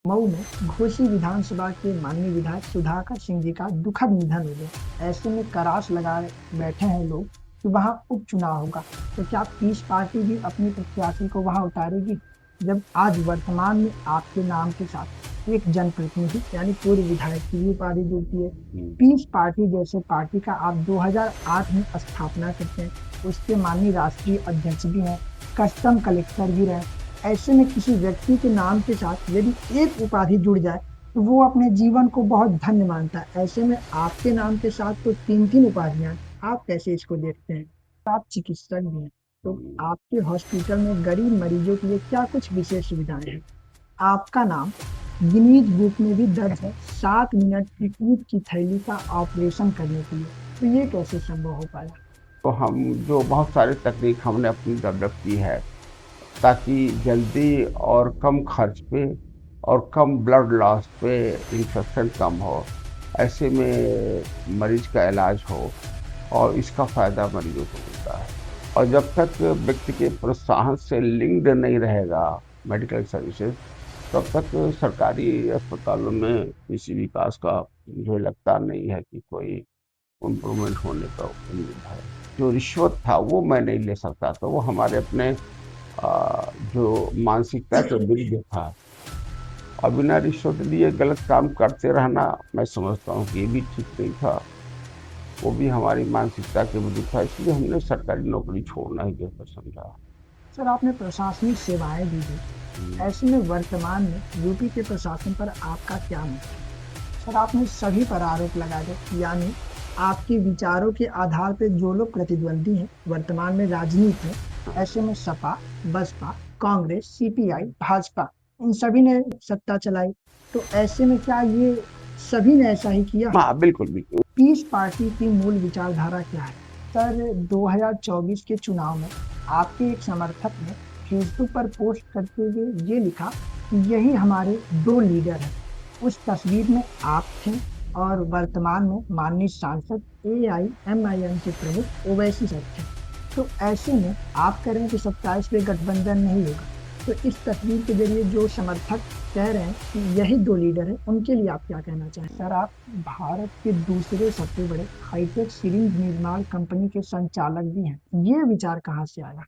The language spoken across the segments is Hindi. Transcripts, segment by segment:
मऊ में घोसी विधानसभा के माननीय विधायक सुधाकर सिंह जी का दुखद निधन हो गया। ऐसे में कराश लगाए बैठे हैं लोग कि वहां उपचुनाव होगा, तो क्या पीस पार्टी भी अपनी प्रत्याशी को वहां उतारेगी? जब आज वर्तमान में आपके नाम के साथ एक जनप्रतिनिधि यानी पूर्व विधायक की भी उपाधि जुड़ती है। पीस पार्टी जैसे पार्टी का आप 2008 में स्थापना करते हैं, उसके माननीय राष्ट्रीय अध्यक्ष भी हैं, कस्टम कलेक्टर भी रहे। ऐसे में किसी व्यक्ति के नाम के साथ यदि एक उपाधि जुड़ जाए तो वो अपने जीवन को बहुत धन्य मानता है। ऐसे में आपके नाम के साथ तो तीन तीन उपाधियां, आप कैसे इसको देखते हैं? आप चिकित्सक भी हैं, तो आपके हॉस्पिटल में गरीब मरीजों के लिए क्या कुछ विशेष सुविधाएं हैं? आपका नाम गिनीज बुक में भी दर्ज है 7 मिनट की ईंट की थैली का ऑपरेशन करने के लिए, तो ये कैसे संभव हो पाया? तो हम जो बहुत सारी तकनीक हमने अपनी डेवलप की है ताकि जल्दी और कम खर्च पे और कम ब्लड लॉस पे इन्फेक्शन कम हो, ऐसे में मरीज का इलाज हो और इसका फायदा मरीजों को मिलता है। और जब तक व्यक्ति के प्रोत्साहन से लिंक्ड नहीं रहेगा मेडिकल सर्विसेज, तब तक सरकारी अस्पतालों में किसी विकास का मुझे लगता नहीं है कि कोई इम्प्रूवमेंट होने का उम्मीद है। जो रिश्वत था वो मैं नहीं ले सकता था, वो हमारे अपने जो मानसिकता के विरुद्ध था। और बिना रिश्वत लिए गलत काम करते रहना, मैं समझता हूँ कि ये भी ठीक नहीं था। वो भी हमारी मानसिकता के विरुद्ध था, इसलिए हमने सरकारी नौकरी छोड़ना ही बेहतर समझा। सर, आपने प्रशासनिक सेवाएं दी थी, हम्म, ऐसे में वर्तमान में यूपी के प्रशासन पर आपका क्या मत है? सर, आपने सभी पर आरोप लगाए थे, यानी आपके विचारों के आधार पर जो लोग प्रतिद्वंदी हैं वर्तमान में राजनीति में, ऐसे में सपा, बसपा, कांग्रेस, सीपीआई, भाजपा, इन सभी ने सत्ता चलाई, तो ऐसे में क्या ये सभी ने ऐसा ही किया? हाँ बिल्कुल बिल्कुल। पीस पार्टी की मूल विचारधारा क्या है? सर, 2024 के चुनाव में आपके एक समर्थक ने फेसबुक पर पोस्ट करते हुए ये लिखा कि यही हमारे दो लीडर हैं। उस तस्वीर में आप थे और वर्तमान में माननीय सांसद AIMIM के प्रमुख ओवैसी सर थे। तो ऐसे में आप कह रहे हैं कि 27 में गठबंधन नहीं होगा, तो इस तस्वीर के जरिए जो समर्थक कह रहे हैं कि यही दो लीडर हैं, उनके लिए आप क्या कहना चाहें? सर, आप भारत के दूसरे सबसे बड़े हाईटेक सिरिंज निर्माण कंपनी के संचालक भी हैं, ये विचार कहाँ से आया?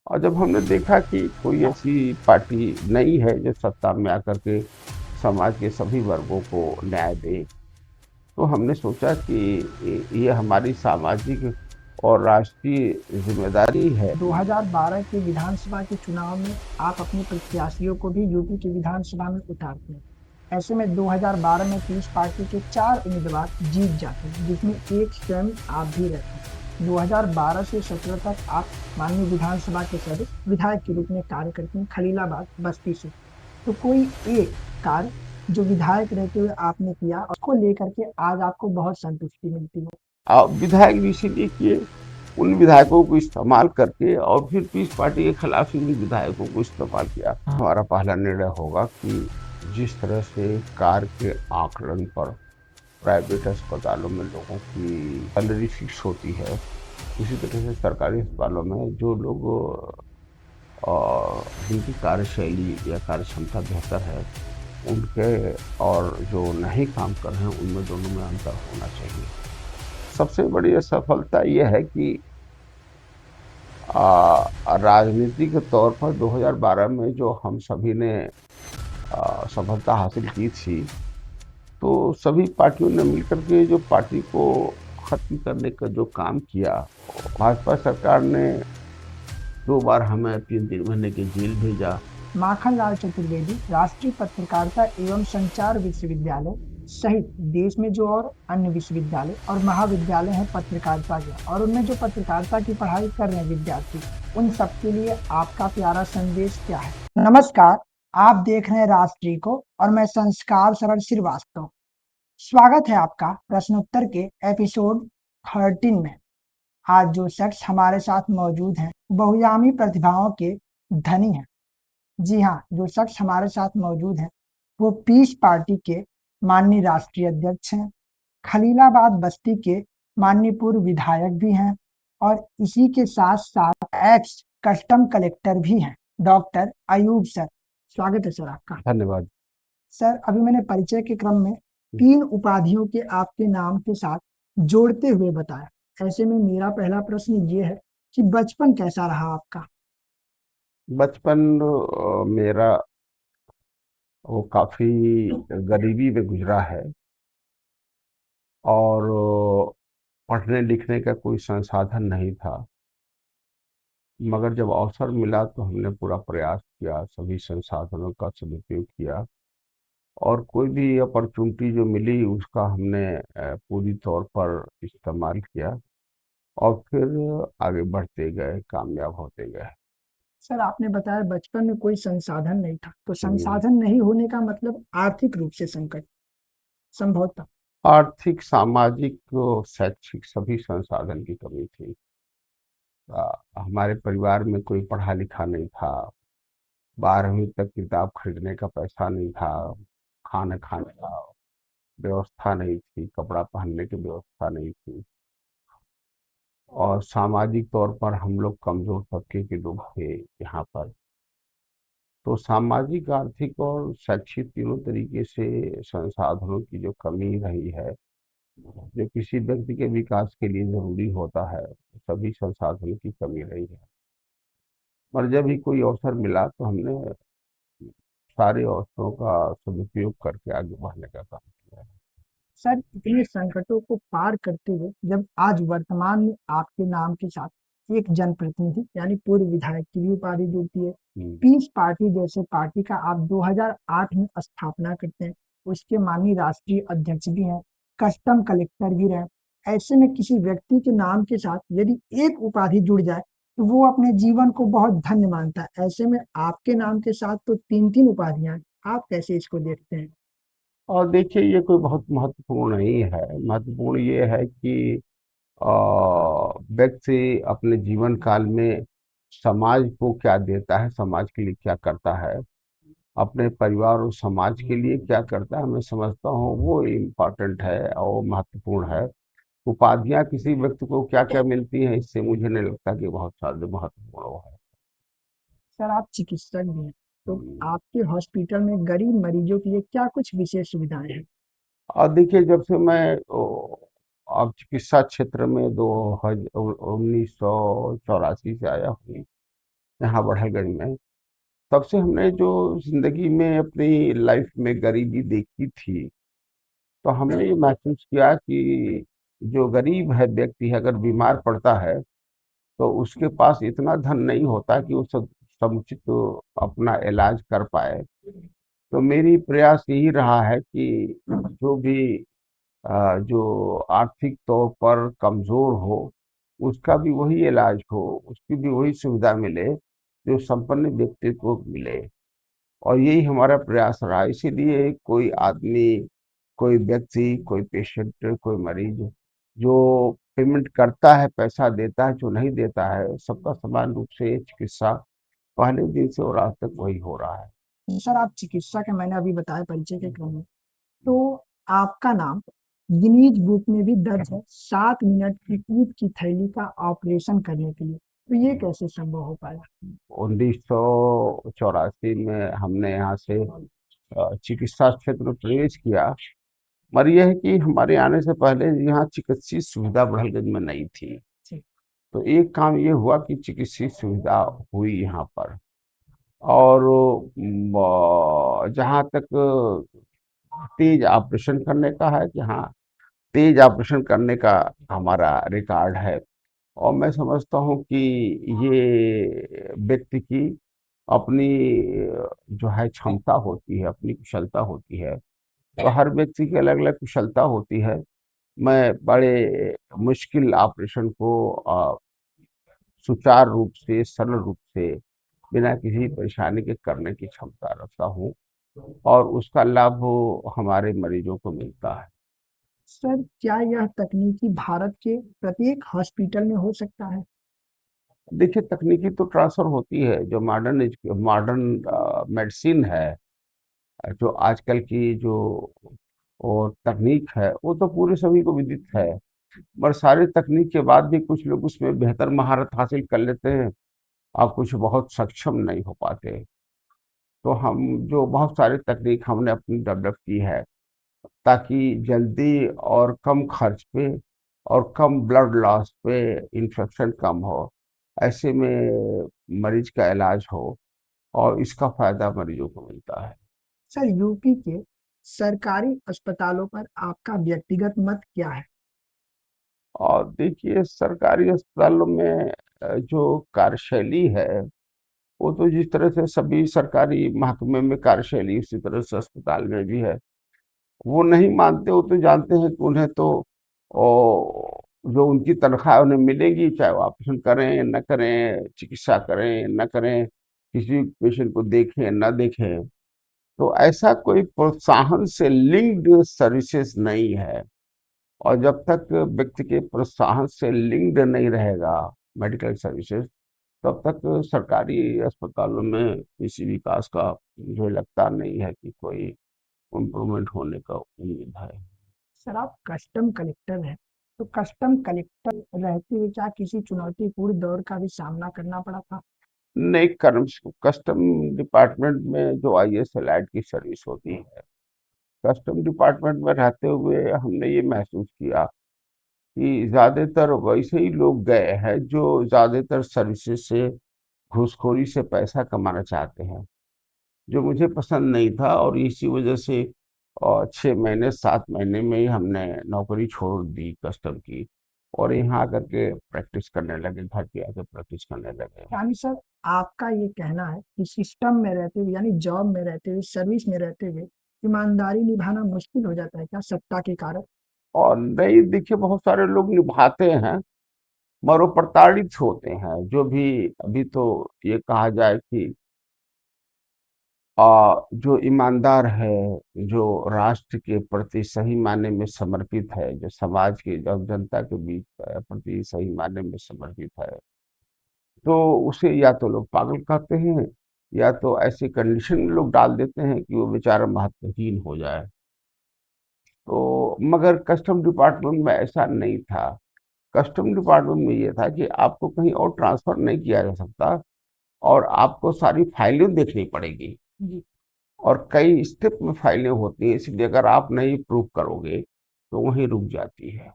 और जब हमने देखा कि कोई ऐसी पार्टी नहीं है जो सत्ता में आकर के समाज के सभी वर्गों को न्याय दे, तो हमने सोचा कि ये हमारी सामाजिक और राष्ट्रीय जिम्मेदारी है। 2012 के विधानसभा के चुनाव में आप अपने प्रत्याशियों को भी यूपी की विधानसभा में उतारते हैं। ऐसे में 2012 में पीस पार्टी के 4 उम्मीदवार जीत जाते हैं, जिसमें एक स्वयं आप भी रहते हैं। 2012 से 17 तक आप माननीय विधानसभा के सदस्य विधायक के रूप में कार्य करते हैं, खलीलाबाद बस्ती से। तो कोई एक कार्य जो विधायक रहते हुए आपने किया, उसको लेकर के आज आपको बहुत संतुष्टि मिलती है? विधायक भी इसीलिए किए, उन विधायकों को इस्तेमाल करके और फिर पीस पार्टी के खिलाफ ही उन विधायकों को इस्तेमाल किया। हमारा पहला निर्णय होगा कि जिस तरह से कार के आकलन पर प्राइवेट अस्पतालों में लोगों की सैलरी फिक्स होती है, उसी तरह से सरकारी अस्पतालों में जो लोग जिनकी कार्यशैली या कार्य क्षमता बेहतर है, उनके और जो नहीं काम कर रहे हैं उनमें दोनों में अंतर होना चाहिए। सबसे बड़ी असफलता यह है कि राजनीतिक तौर पर 2012 में जो हम सभी ने सफलता हासिल की थी, तो सभी पार्टियों ने मिलकर के जो पार्टी को खत्म करने का जो काम किया। भाजपा सरकार ने 2 बार हमें 3-3 महीने की जेल भेजा। माखनलाल चतुर्वेदी राष्ट्रीय पत्रकारिता एवं संचार विश्वविद्यालय सहित देश में जो और अन्य विश्वविद्यालय और महाविद्यालय हैं पत्रकारिता के, और उनमें जो पत्रकारिता की पढ़ाई कर रहे हैं विद्यार्थी, उन सबके लिए आपका प्यारा संदेश क्या है? नमस्कार, आप देख रहे हैं राष्ट्रीय को और मैं संस्कार सरल श्रीवास्तव। स्वागत है आपका प्रश्नोत्तर के एपिसोड 13 में। आज जो शख्स हमारे साथ मौजूद हैं बहुआयामी प्रतिभाओं के धनी हैं। जी हाँ, जो शख्स हमारे साथ मौजूद हैं वो पीस पार्टी के माननीय राष्ट्रीय अध्यक्ष हैं, खलीलाबाद बस्ती के माननीय पूर्व विधायक भी हैं, और इसी के साथ साथ एक्स कस्टम कलेक्टर भी हैं, डॉक्टर अयूब सर। स्वागत है सर आपका। धन्यवाद। सर, अभी मैंने परिचय के क्रम में 3 उपाधियों के आपके नाम के साथ जोड़ते हुए बताया। ऐसे में मेरा पहला प्रश्न ये है कि बचपन कैसा रहा आपका? बचपन मेरा वो काफी गरीबी में गुजरा है। और पढ़ने लिखने का कोई संसाधन नहीं था। मगर जब अवसर मिला तो हमने पूरा प्रयास किया, सभी संसाधनों का सदुपयोग किया, और कोई भी अपॉर्चुनिटी जो मिली उसका हमने पूरी तौर पर इस्तेमाल किया, और फिर आगे बढ़ते गए, कामयाब होते गए। सर, आपने बताया बचपन में कोई संसाधन नहीं था, तो हम्म, संसाधन नहीं होने का मतलब आर्थिक रूप से संकट संभवतः। आर्थिक, सामाजिक और शैक्षिक सभी संसाधन की कमी थी। हमारे परिवार में कोई पढ़ा लिखा नहीं था। 12वीं तक किताब खरीदने का पैसा नहीं था। खाना खाने का व्यवस्था नहीं थी, कपड़ा पहनने की व्यवस्था नहीं थी। और सामाजिक तौर पर हम लोग कमजोर तबके के लोग थे यहाँ पर। तो सामाजिक, आर्थिक और शैक्षिक तीनों तरीके से संसाधनों की जो कमी रही है, जो किसी व्यक्ति के विकास के लिए जरूरी होता है, सभी संसाधनों की कमी रही है। और जब भी कोई अवसर मिला तो हमने सारे अवसरों का सदुपयोग करके आगे बढ़ने का काम किया। सर, इतने संकटों को पार करते हुए जब आज वर्तमान में आपके नाम के साथ एक जनप्रतिनिधि यानी पूर्व विधायक की भी उपाधि जुड़ती है, हम्म। पीस पार्टी जैसे पार्टी का आप 2008 में स्थापना करते हैं, उसके माननीय राष्ट्रीय अध्यक्ष भी हैं, कस्टम कलेक्टर भी रहे। ऐसे में किसी व्यक्ति के नाम के साथ यदि एक उपाधि जुड़ जाए तो वो अपने जीवन को बहुत धन्य मानता है। ऐसे में आपके नाम के साथ तो 3-3 उपाधियां हैं। आप कैसे इसको देखते हैं? और देखिए, ये कोई बहुत महत्वपूर्ण नहीं है। महत्वपूर्ण ये है कि अ, व्यक्ति अपने जीवन काल में समाज को क्या देता है, समाज के लिए क्या करता है, अपने परिवार और समाज के लिए क्या करता है, मैं समझता हूँ वो इम्पोर्टेंट है और महत्वपूर्ण है। उपाधियां किसी व्यक्ति को क्या क्या मिलती हैं, इससे मुझे नहीं लगता कि बहुत ज्यादा महत्वपूर्ण वो है। सर, आप चिकित्सक भी हैं, तो हम्म। आपके हॉस्पिटल में गरीब मरीजों के लिए क्या कुछ विशेष सुविधाएं हैं? और देखिए, जब से मैं अब चिकित्सा क्षेत्र में 1984 से आया हूँ यहाँ बढ़ागंज में, तब से हमने जो जिंदगी में अपनी लाइफ में गरीबी देखी थी, तो हमने ये महसूस किया कि जो गरीब है व्यक्ति है, अगर बीमार पड़ता है तो उसके पास इतना धन नहीं होता कि वो समुचित अपना इलाज कर पाए। तो मेरी प्रयास यही रहा है कि जो भी जो आर्थिक तौर पर कमजोर हो, उसका भी वही इलाज हो, उसकी भी वही सुविधा मिले जो संपन्न व्यक्ति को मिले। और यही हमारा प्रयास रहा। इसीलिए कोई आदमी, कोई व्यक्ति, कोई पेशेंट, कोई मरीज जो पेमेंट करता है, पैसा देता है, जो नहीं देता है, सबका समान रूप से चिकित्सा पहले दिन से और आज तक वही हो रहा है। सर, आप चिकित्सक हैं, मैंने अभी बताया परिचय के क्रम में। तो आपका नाम गिनीज बुक में भी दर्ज है 7 मिनट की ईंट की थैली का ऑपरेशन करने के लिए। तो ये कैसे संभव हो पाया? 1984 में हमने यहाँ से चिकित्सा क्षेत्र में प्रवेश किया। मगर यह है कि हमारे आने से पहले यहाँ चिकित्सीय सुविधा बड़हलगंज में नहीं थी। जी। तो एक काम ये हुआ कि चिकित्सीय सुविधा हुई यहाँ पर। और जहाँ तक तेज ऑपरेशन करने का है, कि हाँ, तेज ऑपरेशन करने का हमारा रिकॉर्ड है। और मैं समझता हूँ कि ये व्यक्ति की अपनी जो है क्षमता होती है, अपनी कुशलता होती है। तो हर व्यक्ति की अलग अलग कुशलता होती है। मैं बड़े मुश्किल ऑपरेशन को सुचारू रूप से, सरल रूप से, बिना किसी परेशानी के करने की क्षमता रखता हूँ, और उसका लाभ हमारे मरीजों को मिलता है। सर, क्या यह तकनीकी भारत के प्रत्येक हॉस्पिटल में हो सकता है? देखिए, तकनीकी तो ट्रांसफर होती है। जो मॉडर्न मॉडर्न मेडिसिन है, जो आजकल की जो और तकनीक है, वो तो पूरे सभी को विदित है। पर सारी तकनीक के बाद भी कुछ लोग उसमें बेहतर महारत हासिल कर लेते हैं, और कुछ बहुत सक्षम नहीं हो पाते। तो हम जो बहुत सारी तकनीक हमने अपनी डेवलप की है ताकि जल्दी और कम खर्च पे और कम ब्लड लॉस पे इन्फेक्शन कम हो, ऐसे में मरीज का इलाज हो और इसका फायदा मरीजों को मिलता है। सर, यूपी के सरकारी अस्पतालों पर आपका व्यक्तिगत मत क्या है? और देखिए सरकारी अस्पतालों में जो कार्यशैली है वो तो जिस तरह से सभी सरकारी महकमे में कार्यशैली उसी तरह से अस्पताल में भी है। वो नहीं मानते, वो तो जानते हैं कि उन्हें तो जो उनकी तनख्वाह उन्हें मिलेगी, चाहे वो ऑपरेशन करें न करें, चिकित्सा करें न करें, किसी पेशेंट को देखें न देखें। तो ऐसा कोई प्रोत्साहन से लिंक्ड सर्विसेज नहीं है। और जब तक व्यक्ति के प्रोत्साहन से लिंक्ड नहीं रहेगा मेडिकल सर्विसेज, तब तक सरकारी अस्पतालों में किसी विकास का मुझे लगता नहीं है कि कोई इम्प्रूवमेंट होने का उम्मीद है। सर, आप कस्टम कलेक्टर हैं, तो कस्टम कलेक्टर रहते हुए क्या किसी चुनौतीपूर्ण दौर का भी सामना करना पड़ा था? नहीं, कस्टम डिपार्टमेंट में जो आईएएस एलाइड की सर्विस होती है, कस्टम डिपार्टमेंट में रहते हुए हमने ये महसूस किया कि ज्यादातर वैसे ही लोग गए हैं जो ज्यादातर सर्विसेज से घूसखोरी से पैसा कमाना चाहते हैं, जो मुझे पसंद नहीं था। और इसी वजह से 6 महीने 7 महीने में ही हमने नौकरी छोड़ दी कस्टम की और यहाँ आकर के प्रैक्टिस करने लगे, घर पे आकर प्रैक्टिस करने लगे। यानी सर, आपका ये कहना है कि सिस्टम में रहते हुए, यानी जॉब में रहते हुए, सर्विस में रहते हुए ईमानदारी निभाना मुश्किल हो जाता है क्या, सत्ता के कारण? और नहीं, देखिए बहुत सारे लोग निभाते हैं मगर वो प्रताड़ित होते हैं। जो भी अभी तो ये कहा जाए कि जो ईमानदार है, जो राष्ट्र के प्रति सही मायने में समर्पित है, जो समाज के जब जनता के बीच प्रति सही मायने में समर्पित है, तो उसे या तो लोग पागल कहते हैं या तो ऐसी कंडीशन में लोग डाल देते हैं कि वो बेचारा महत्वहीन हो जाए। तो मगर कस्टम डिपार्टमेंट में ऐसा नहीं था। कस्टम डिपार्टमेंट में ये था कि आपको कहीं और ट्रांसफर नहीं किया जा सकता और आपको सारी फाइलें देखनी पड़ेगी जी। और कई स्टेप में फाइलें होती हैं, इसलिए अगर आप नहीं प्रूव करोगे तो वहीं रुक जाती है।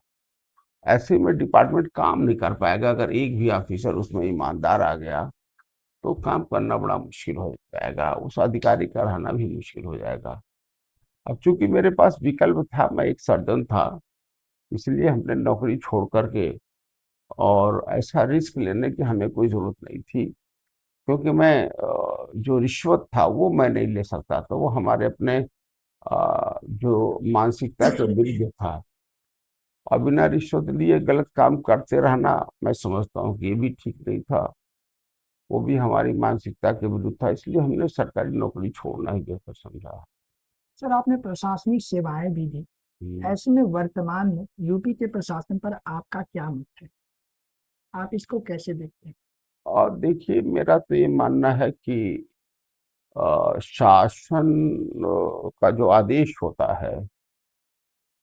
ऐसे में डिपार्टमेंट काम नहीं कर पाएगा। अगर एक भी ऑफिसर उसमें ईमानदार आ गया तो काम करना बड़ा मुश्किल हो जाएगा, उस अधिकारी का रहना भी मुश्किल हो जाएगा। अब चूंकि मेरे पास विकल्प था, मैं एक सर्जन था, इसलिए हमने नौकरी छोड़ करके और ऐसा रिस्क लेने की हमें कोई जरूरत नहीं थी, क्योंकि मैं जो रिश्वत था वो मैं नहीं ले सकता था। वो हमारे अपने जो मानसिकता के विरुद्ध था। और बिना रिश्वत लिए गलत काम करते रहना, मैं समझता हूँ कि ये भी ठीक नहीं था, वो भी हमारी मानसिकता के विरुद्ध था, इसलिए हमने सरकारी नौकरी छोड़ना ही बेहतर समझा। सर, आपने प्रशासनिक सेवाएं भी दी, हम्म। ऐसे में वर्तमान में यूपी के प्रशासन पर आपका क्या मत है? आप इसको कैसे देखते हैं? और देखिए मेरा तो ये मानना है कि शासन का जो आदेश होता है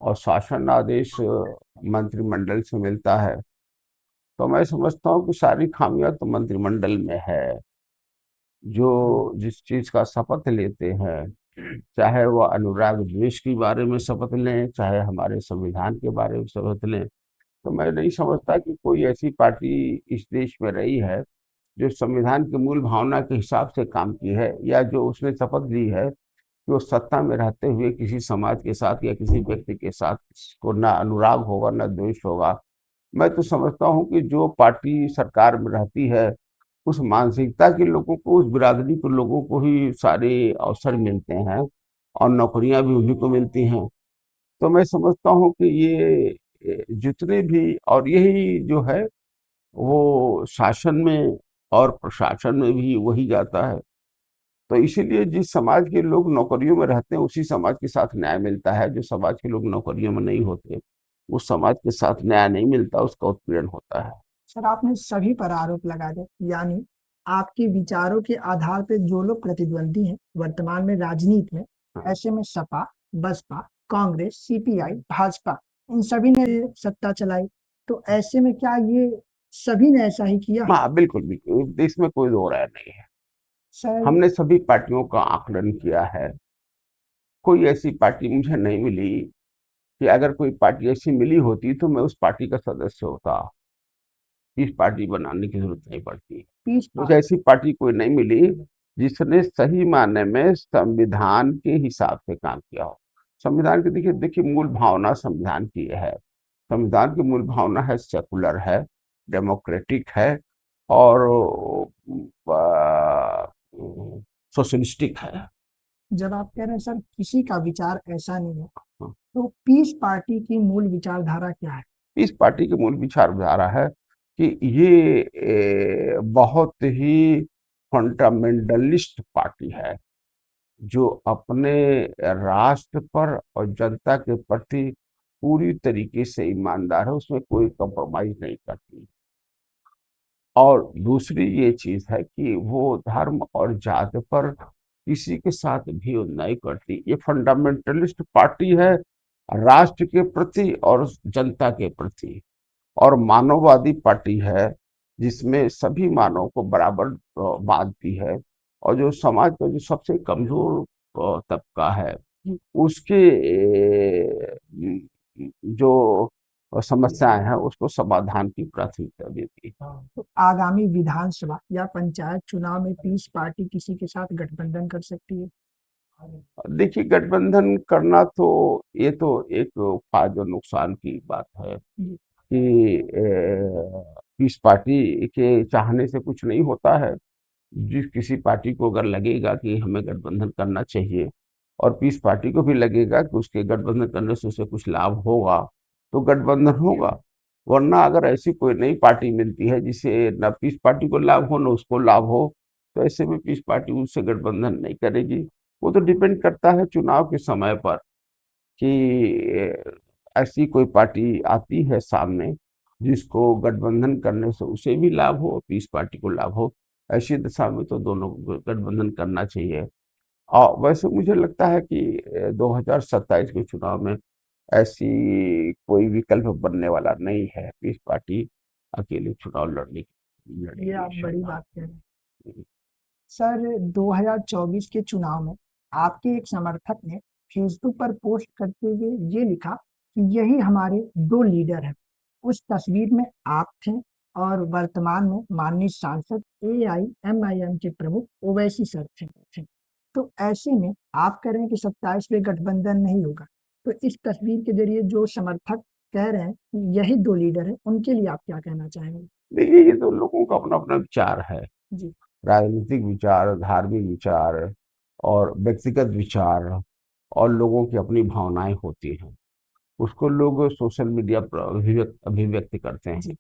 और शासन आदेश मंत्रिमंडल से मिलता है, तो मैं समझता हूँ कि सारी खामियां तो मंत्रिमंडल में है। जो जिस चीज का शपथ लेते हैं, चाहे वो अनुराग द्वेष के बारे में शपथ लें, चाहे हमारे संविधान के बारे में शपथ लें, तो मैं नहीं समझता कि कोई ऐसी पार्टी इस देश में रही है जो संविधान की मूल भावना के हिसाब से काम की है, या जो उसने शपथ ली है कि वो सत्ता में रहते हुए किसी समाज के साथ या किसी व्यक्ति के साथ को ना अनुराग होगा ना द्वेष होगा। मैं तो समझता हूँ कि जो पार्टी सरकार में रहती है उस मानसिकता के लोगों को, उस बिरादरी के लोगों को ही सारे अवसर मिलते हैं और नौकरियां भी उन्हीं को मिलती हैं। तो मैं समझता हूँ कि ये जितने भी, और यही जो है वो शासन में और प्रशासन में भी वही जाता है। तो इसीलिए जिस समाज के लोग नौकरियों में रहते हैं उसी समाज के साथ न्याय मिलता है। जो समाज के लोग नौकरियों में नहीं होते उस समाज के साथ न्याय नहीं मिलता, उसका उत्पीड़न होता है। सर, आपने सभी पर आरोप लगा दिया, यानी आपके विचारों के आधार पर जो लोग प्रतिद्वंदी हैं वर्तमान में राजनीति में, हाँ। ऐसे में सपा, बसपा, कांग्रेस, सीपीआई, भाजपा, इन सभी ने सत्ता चलाई, तो ऐसे में क्या ये सभी ने ऐसा ही किया? हाँ बिल्कुल बिल्कुल, देश में कोई दो राय नहीं है। सर हमने सभी पार्टियों का आकलन किया है। कोई ऐसी पार्टी मुझे नहीं मिली कि अगर कोई पार्टी ऐसी मिली होती तो मैं उस पार्टी का सदस्य होता। इस पार्टी बनाने की जरूरत नहीं पड़ती। पीस मुझे ऐसी पार्टी कोई नहीं मिली जिसने सही मायने में संविधान के हिसाब से काम किया हो। संविधान की देखिए देखिए मूल भावना संविधान की यह है। संविधान की मूल भावना है, सेकुलर है, डेमोक्रेटिक है और सोशलिस्टिक है। जब आप कह रहे हैं सर किसी का विचार ऐसा नहीं है, तो पीस पार्टी की मूल विचारधारा क्या है? इस पार्टी की मूल विचारधारा है कि ये बहुत ही फंडामेंटलिस्ट पार्टी है, जो अपने राष्ट्र पर और जनता के प्रति पूरी तरीके से ईमानदार है, उसमें कोई कंप्रोमाइज नहीं करती। और दूसरी ये चीज है कि वो धर्म और जाति पर किसी के साथ भी नहीं करती। ये फंडामेंटलिस्ट पार्टी है राष्ट्र के प्रति और जनता के प्रति, और मानववादी पार्टी है जिसमें सभी मानव को बराबर बांधती है। और जो समाज का जो सबसे कमजोर तबका है उसके जो समस्याएं हैं उसको समाधान की प्राथमिकता देती है। तो आगामी विधानसभा या पंचायत चुनाव में पीस पार्टी किसी के साथ गठबंधन कर सकती है? देखिए गठबंधन करना तो ये तो एक फायदा नुकसान की बात है कि इस पार्टी के चाहने से कुछ नहीं होता है। जिस किसी पार्टी को अगर लगेगा कि हमें गठबंधन करना चाहिए और पीस पार्टी को भी लगेगा कि उसके गठबंधन करने से उसे कुछ लाभ होगा तो गठबंधन होगा। वरना अगर ऐसी कोई नई पार्टी मिलती है जिसे न पीस पार्टी को लाभ हो न उसको लाभ हो, तो ऐसे में पीस पार्टी उससे गठबंधन नहीं करेगी। वो तो डिपेंड करता है चुनाव के समय पर कि ऐसी कोई पार्टी आती है सामने जिसको गठबंधन करने से उसे भी लाभ हो पीस पार्टी को लाभ हो। ऐसी दशा में तो दोनों को गठबंधन करना चाहिए। और वैसे मुझे लगता है कि 2027 के चुनाव में ऐसी कोई विकल्प बनने वाला नहीं है। पीस पार्टी अकेले चुनाव ये लड़ेगी आप बड़ी इंशाल्लाह। बात कह रहे हैं। सर 2024 के चुनाव में आपके एक समर्थक ने फेसबुक पर पोस्ट करते हुए ये लिखा कि यही हमारे दो लीडर हैं। उस तस्वीर में आप थे और वर्तमान में माननीय सांसद AIMIM के प्रमुख ओवैसी सर थे। तो ऐसे में आप कह रहे हैं कि 27 में गठबंधन नहीं होगा, तो इस तस्वीर के जरिए जो समर्थक कह रहे हैं कि यही दो लीडर हैं, उनके लिए आप क्या कहना चाहेंगे? देखिए ये तो लोगों का अपना अपना विचार है। जी। राजनीतिक विचार, धार्मिक विचार और व्यक्तिगत विचार और लोगों की अपनी भावनाएं होती हैं। उसको लोग सोशल मीडिया पर अभिव्यक्त करते हैं। जी।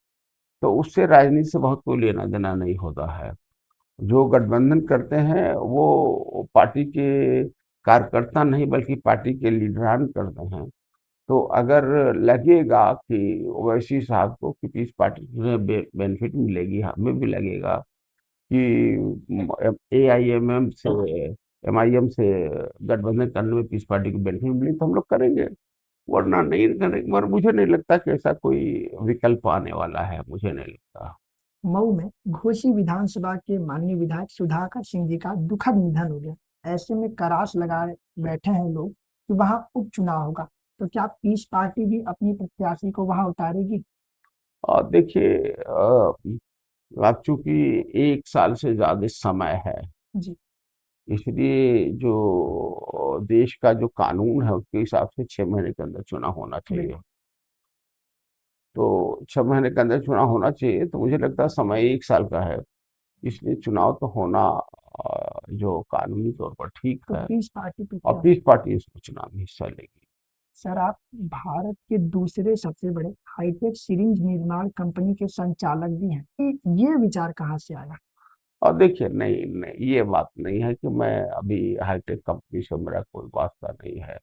तो उससे राजनीति से बहुत कोई लेना देना नहीं होता है। जो गठबंधन करते हैं वो पार्टी के कार्यकर्ता नहीं बल्कि पार्टी के लीडरान करते हैं। तो अगर लगेगा कि ओवैसी साहब को कि इस पार्टी में बेनिफिट मिलेगी, हमें भी लगेगा कि AIMM से MIM से गठबंधन करने में पीस पार्टी को बेनिफिट मिली तो हम लोग करेंगे। वरना नहीं करेंगे। मगर मुझे नहीं लगता कि ऐसा कोई विकल्प आने वाला है, मुझे नहीं लगता। मऊ में घोसी विधानसभा के माननीय विधायक सुधाकर सिंह जी का दुखद निधन हो गया। ऐसे में कराश लगाए बैठे हैं लोग कि वहां उपचुनाव होगा, तो क्या पीस पार्टी भी अपनी प्रत्याशी को वहां उतारेगी? और देखिए अब चूंकि 1 साल से ज्यादा समय है, जी। इसलिए जो देश का जो कानून है उसके हिसाब से 6 महीने के अंदर चुनाव होना चाहिए। बिल्कुल। तो 6 महीने के अंदर चुनाव होना चाहिए, तो मुझे लगता है समय 1 साल का है। इसलिए चुनाव तो होना जो कानूनी तौर पर ठीक तो है। पीस पार्टी पे और क्या? पीस पार्टी इसमें चुनाव में हिस्सा लेगी। सर आप भारत के दूसरे सबसे बड़े हाईटेक सिरिंज निर्माण कंपनी के संचालक भी हैं, ये विचार कहाँ से आया? और देखिए नहीं नहीं ये बात नहीं है कि मैं अभी हाईटेक कंपनी से मेरा कोई वास्ता नहीं है।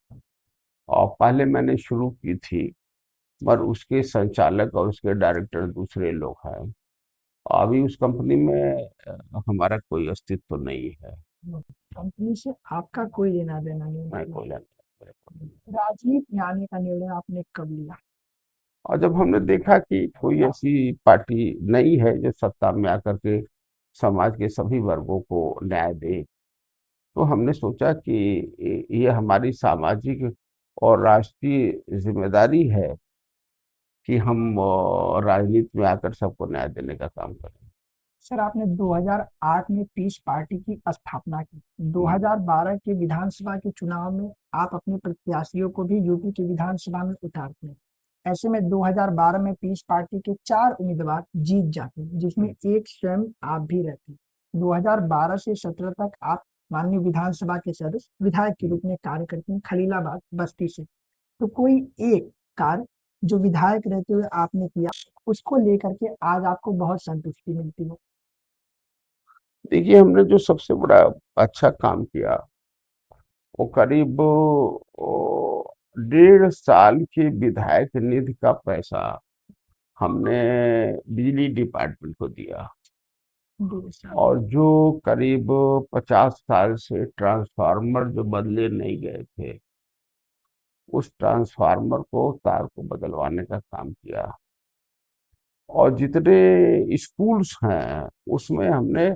और पहले मैंने शुरू की थी, पर उसके संचालक और उसके डायरेक्टर दूसरे लोग हैं। अभी उस कंपनी में हमारा कोई अस्तित्व नहीं है। कंपनी से आपका कोई लेना देना नहीं मैं मतलब? कोई जानता नहीं। राजनीति में आने का निर्णय आपने कब लिया? और जब हमने देखा कि कोई ऐसी पार्टी नहीं है जो सत्ता में आकर के समाज के सभी वर्गों को न्याय दे। तो हमने सोचा कि ये हमारी सामाजिक और राष्ट्रीय जिम्मेदारी है कि हम राजनीति में आकर सबको न्याय देने का काम करें। सर, आपने 2008 में पीस पार्टी की स्थापना की। हम्म, 2012 के विधानसभा के चुनाव में आप अपने प्रत्याशियों को भी यूपी की विधानसभा में उतारते हैं। ऐसे में 2012 में पीस पार्टी के 4 उम्मीदवार जीत जाते हैं, जिसमें एक स्वयं आप भी रहते हैं। 2012 से 17 तक आप माननीय विधानसभा के सदस्य विधायक के रूप में कार्य करते हैं, खलीलाबाद बस्ती से। तो कोई एक कार्य जो विधायक रहते हुए आपने किया, उसको लेकर के आज आपको बहुत संतुष्टि मिलती है। देखिए, हमने जो सबसे बड़ा अच्छा काम किया वो करीब 1.5 साल के विधायक निधि का पैसा हमने बिजली डिपार्टमेंट को दिया। दूसरा। और जो करीब 50 साल से ट्रांसफार्मर जो बदले नहीं गए थे, उस ट्रांसफार्मर को तार को बदलवाने का काम किया। और जितने स्कूल्स हैं उसमें हमने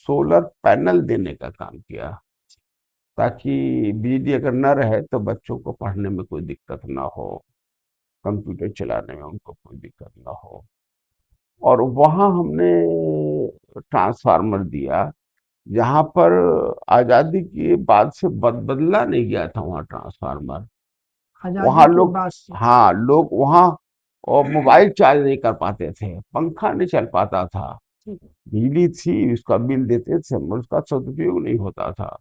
सोलर पैनल देने का काम किया, ताकि बिजली अगर न रहे तो बच्चों को पढ़ने में कोई दिक्कत ना हो, कंप्यूटर चलाने में उनको कोई दिक्कत ना हो। और वहाँ हमने ट्रांसफार्मर दिया जहाँ पर आज़ादी के बाद से बदला नहीं गया था वहाँ ट्रांसफार्मर। आजादी वहाँ के लोग, बाद से। हाँ, लोग वहाँ और मोबाइल चार्ज नहीं कर पाते थे, पंखा नहीं चल पाता था, बिजली थी उसका बिल देते थे मगर उसका सदुपयोग नहीं होता था।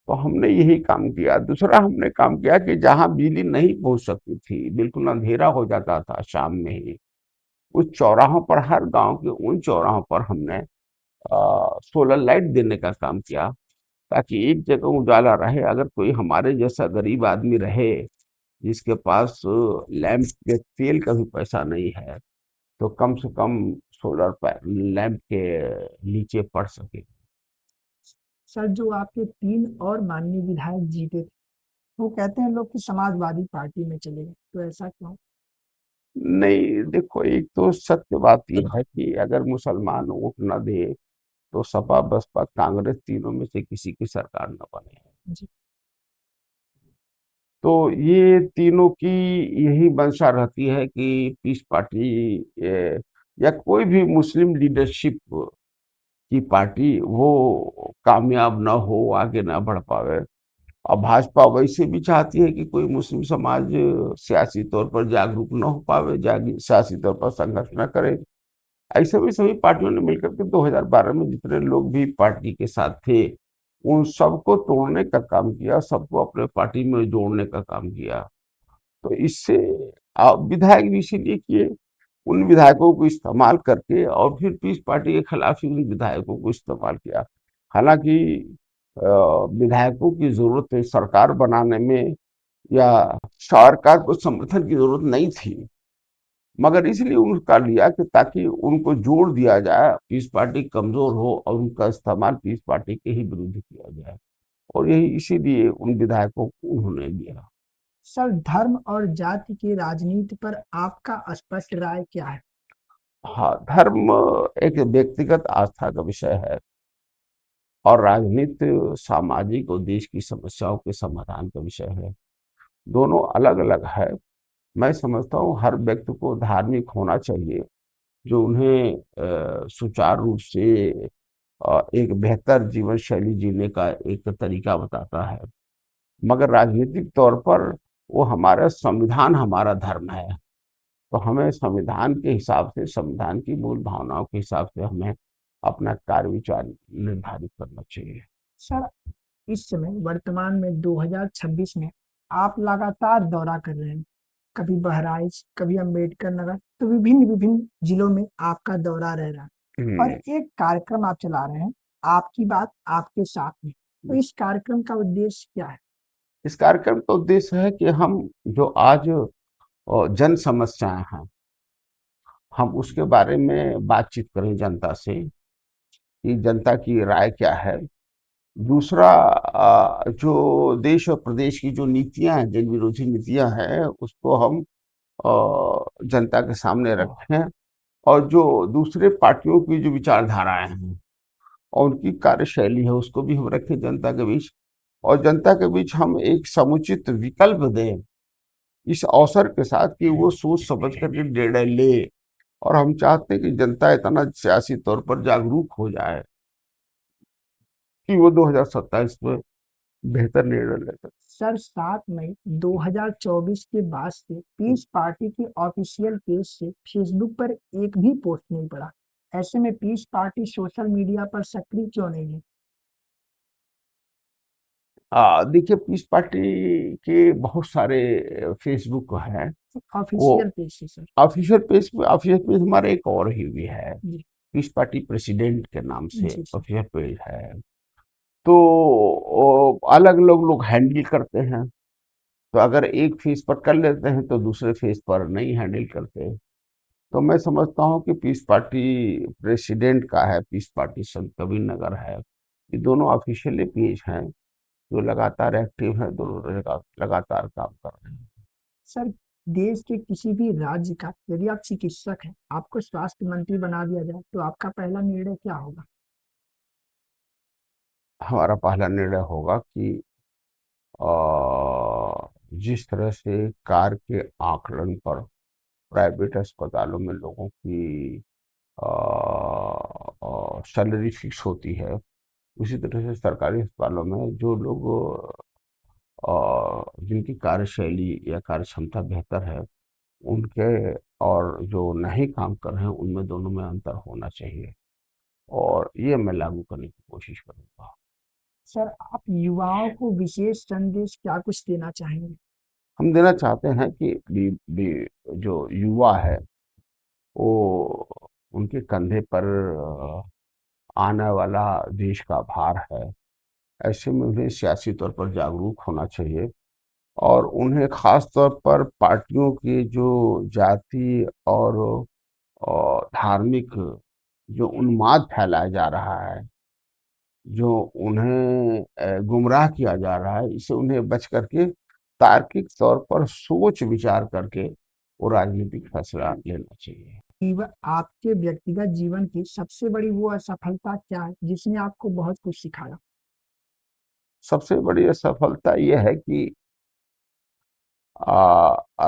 तो हमने यही काम किया। दूसरा हमने काम किया कि जहाँ बिजली नहीं पहुंच सकती थी, बिल्कुल अंधेरा हो जाता था शाम में ही, उस चौराहों पर, हर गांव के उन चौराहों पर हमने सोलर लाइट देने का काम किया, ताकि एक जगह उजाला रहे। अगर कोई हमारे जैसा गरीब आदमी रहे जिसके पास लैंप के तेल का भी पैसा नहीं है, तो कम से कम लैंप के नीचे पड़ सके। सर, जो आपके 3 और माननीय विधायक जीते थे, वो कहते हैं लोग कि समाजवादी पार्टी में चले गए, तो ऐसा क्यों? नहीं, देखो, एक तो सत्य बात यह है कि अगर मुसलमान वोट न दे तो सपा बसपा कांग्रेस तीनों में से किसी की सरकार न बने। जी। तो ये तीनों की यही मंशा रहती है कि पीस पार्टी या कोई भी मुस्लिम लीडरशिप की पार्टी वो कामयाब ना हो, आगे ना बढ़ पावे। और भाजपा वैसे भी चाहती है कि कोई मुस्लिम समाज सियासी तौर पर जागरूक न हो पावे, सियासी तौर पर संघर्ष न करे। ऐसे में सभी पार्टियों ने मिलकर के 2012 में जितने लोग भी पार्टी के साथ थे, उन सबको तोड़ने का काम किया, सबको अपने पार्टी में जोड़ने का काम किया। तो इससे विधायक भी इसीलिए किए, उन विधायकों को इस्तेमाल करके, और फिर पीस पार्टी के खिलाफ ही उन विधायकों को इस्तेमाल किया। हालांकि विधायकों की जरूरत है सरकार बनाने में, या सरकार को समर्थन की जरूरत नहीं थी, मगर इसलिए उनका लिया कि ताकि उनको जोड़ दिया जाए, पीस पार्टी कमजोर हो और उनका इस्तेमाल पीस पार्टी के ही विरुद्ध किया जाए। और यही इसीलिए उन विधायकों को उन्होंने दिया। सर, धर्म और जाति की राजनीति पर आपका स्पष्ट राय क्या है? हाँ, धर्म एक व्यक्तिगत आस्था का विषय है, और राजनीति सामाजिक और देश की समस्याओं के समाधान का विषय है। दोनों अलग अलग है। मैं समझता हूँ हर व्यक्ति को धार्मिक होना चाहिए, जो उन्हें सुचारू रूप से एक बेहतर जीवन शैली जीने का एक तरीका बताता है। मगर राजनीतिक तौर पर वो हमारा संविधान हमारा धर्म है। तो हमें संविधान के हिसाब से, संविधान की मूल भावनाओं के हिसाब से हमें अपना कार्य विचार निर्धारित करना चाहिए। सर, इस समय वर्तमान में 2026 में आप लगातार दौरा कर रहे हैं। कभी बहराइच, कभी अम्बेडकर नगर, तो विभिन्न विभिन्न जिलों में आपका दौरा रह रहा है। और हम्म, एक कार्यक्रम आप चला रहे हैं, आपकी बात आपके साथ में। तो इस कार्यक्रम का उद्देश्य क्या है? इस कार्यक्रम का उद्देश्य है कि हम जो आज जन समस्याएं हैं, हम उसके बारे में बातचीत करें जनता से कि जनता की राय क्या है। दूसरा, जो देश और प्रदेश की जो नीतियां हैं, जन विरोधी नीतियां हैं, उसको हम जनता के सामने रखें। और जो दूसरे पार्टियों की जो विचारधाराएं हैं और उनकी कार्यशैली है उसको भी हम रखें जनता के बीच, और जनता के बीच हम एक समुचित विकल्प दें इस अवसर के साथ कि वो सोच समझ करके निर्णय ले। और हम चाहते हैं कि जनता इतना सियासी तौर पर जागरूक हो जाए कि वो 2027 में बेहतर निर्णय ले सके। सर 7 मई 2024 के बाद से पीस पार्टी की ऑफिशियल पेज से फेसबुक पर एक भी पोस्ट नहीं पड़ा। ऐसे में पीस पार्टी सोशल मीडिया पर सक्रिय क्यों नहीं है? देखिए, पीस पार्टी के बहुत सारे फेसबुक हैं। वो ऑफिशियल पेज से सर। ऑफिशियल पेज हमारा एक और ही है, जी। पीस पार्टी प्रेसिडेंट के नाम से जी सर। ऑफिशियल पेज है। तो अलग अलग लोग हैंडल करते हैं, तो अगर एक फेज पर कर लेते हैं तो दूसरे फेज पर नहीं हैंडल करते। तो मैं समझता हूँ कि पीस पार्टी प्रेसिडेंट का है, पीस पार्टी संत कबीर नगर है, ये दोनों ऑफिशियली पेज हैं जो लगातार एक्टिव है, दोनों लगातार काम कर रहे हैं। सर देश के किसी भी राज्य का यदि आप चिकित्सक हैं, आपको स्वास्थ्य मंत्री बना दिया जाए तो आपका पहला निर्णय क्या होगा? हमारा पहला निर्णय होगा कि जिस तरह से कार के आकलन पर प्राइवेट अस्पतालों में लोगों की सैलरी फिक्स होती है, उसी तरह से सरकारी अस्पतालों में जो लोग जिनकी कार्यशैली या कार्य क्षमता बेहतर है उनके और जो नहीं काम कर रहे हैं उनमें दोनों में अंतर होना चाहिए, और ये मैं लागू करने की कोशिश करूंगा। सर आप युवाओं को विशेष संदेश क्या कुछ देना चाहेंगे? हम देना चाहते हैं कि जो युवा है वो उनके कंधे पर आने वाला देश का भार है। ऐसे में उन्हें सियासी तौर पर जागरूक होना चाहिए, और उन्हें खास तौर पर पार्टियों की जो जाति और धार्मिक जो उन्माद फैलाया जा रहा है, जो उन्हें गुमराह किया जा रहा है, इससे उन्हें बच करके तार्किक तौर पर सोच विचार करके वो राजनीतिक फैसला लेना चाहिए। आपके व्यक्तिगत जीवन की सबसे बड़ी वो असफलता क्या है जिसने आपको बहुत कुछ सिखाया? सबसे बड़ी असफलता ये है कि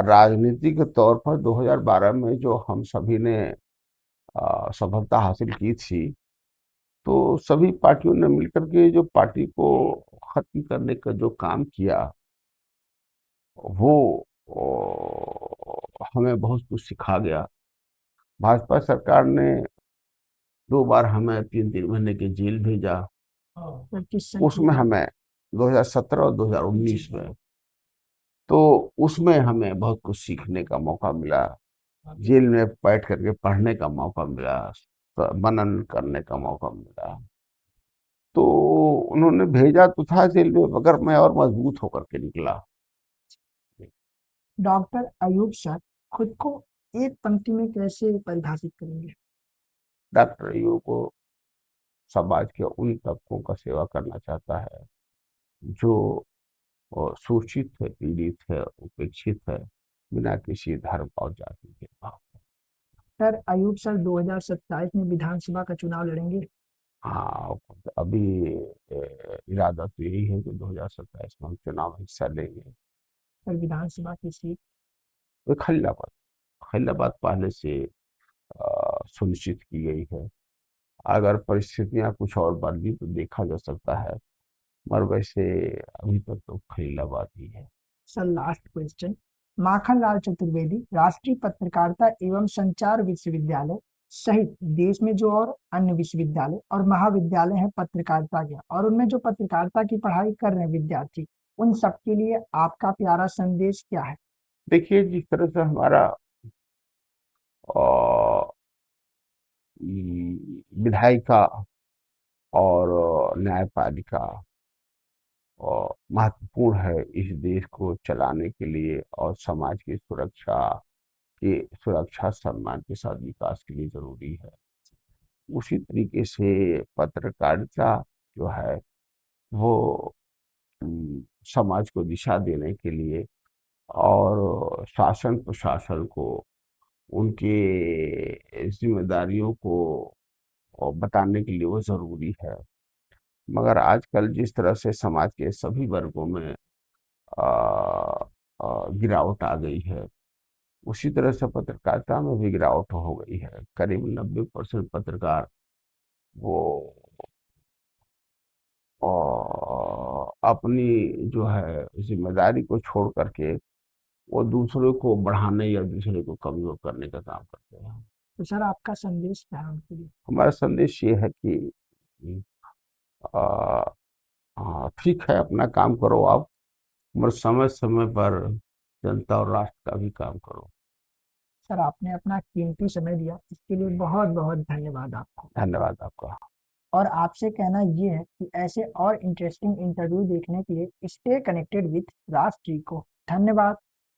राजनीतिक तौर पर 2012 में जो हम सभी ने सफलता हासिल की थी, तो सभी पार्टियों ने मिलकर के जो पार्टी को खत्म करने का जो काम किया, वो हमें बहुत कुछ सिखा गया। भाजपा सरकार ने 2 बार हमें 3-3 महीने की जेल भेजा। सर किस सन की उसमें बात? हमें 2017 और 2019 में, तो उसमें हमें बहुत कुछ सीखने का मौका मिला, जेल में बैठ करके पढ़ने का मौका मिला, मनन करने का मौका मिला। तो उन्होंने भेजा तो था जेल में, मगर मैं और मजबूत होकर के निकला। डॉक्टर अयूब सर खुद को एक पंक्ति में कैसे परिभाषित करेंगे? डॉक्टर यू को समाज के उन तबकों का सेवा करना चाहता है जो शोषित है, पीड़ित है, उपेक्षित है, बिना किसी धर्म और जाति के भाव। सर अयूब सर 2027 में विधानसभा का चुनाव लड़ेंगे? हाँ, अभी इरादा तो यही है कि 2027 में हम चुनाव में हिस्सा लेंगे। सर विधानसभा की सीट? तो खलीलाबाद, खलीलाबाद पहले से सुनिश्चित की गई है। अगर परिस्थितियां कुछ और बदली तो देखा जा सकता है, मगर वैसे अभी तक तो खलीलाबाद ही है। Sir last question. Makhanlal Chaturvedi राष्ट्रीय पत्रकारिता एवं संचार विश्वविद्यालय सहित देश में जो और अन्य विश्वविद्यालय और महाविद्यालय हैं पत्रकारिता के, और उनमें जो पत्रकारिता की पढ़ाई कर रहे हैं विद्यार्थी, उन सबके लिए आपका प्यारा संदेश क्या है? देखिए, जिस तरह से हमारा विधायिका और न्यायपालिका महत्वपूर्ण है इस देश को चलाने के लिए, और समाज की सुरक्षा सम्मान के साथ विकास के लिए जरूरी है। उसी तरीके से पत्रकारिता जो है वो समाज को दिशा देने के लिए और शासन प्रशासन को उनके जिम्मेदारियों को और बताने के लिए वो ज़रूरी है। मगर आजकल जिस तरह से समाज के सभी वर्गों में अ, गिरावट आ गई है, उसी तरह से पत्रकारिता में भी गिरावट हो गई है। करीब 90% पत्रकार वो अपनी जो है जिम्मेदारी को छोड़ करके वो दूसरों को बढ़ाने या दूसरे को कमजोर करने का काम करते हैं। तो सर आपका संदेश क्या है उनके लिए? हमारा संदेश ये है कि आ, ठीक है, अपना काम करो आप, मगर समय समय पर जनता और राष्ट्र का भी काम करो। सर आपने अपना कीमती समय दिया, इसके लिए बहुत बहुत धन्यवाद आपको। धन्यवाद आपका। और आपसे कहना ये है कि ऐसे और इंटरेस्टिंग इंटरव्यू देखने के लिए स्टे कनेक्टेड विथ राष्ट्री को। धन्यवाद।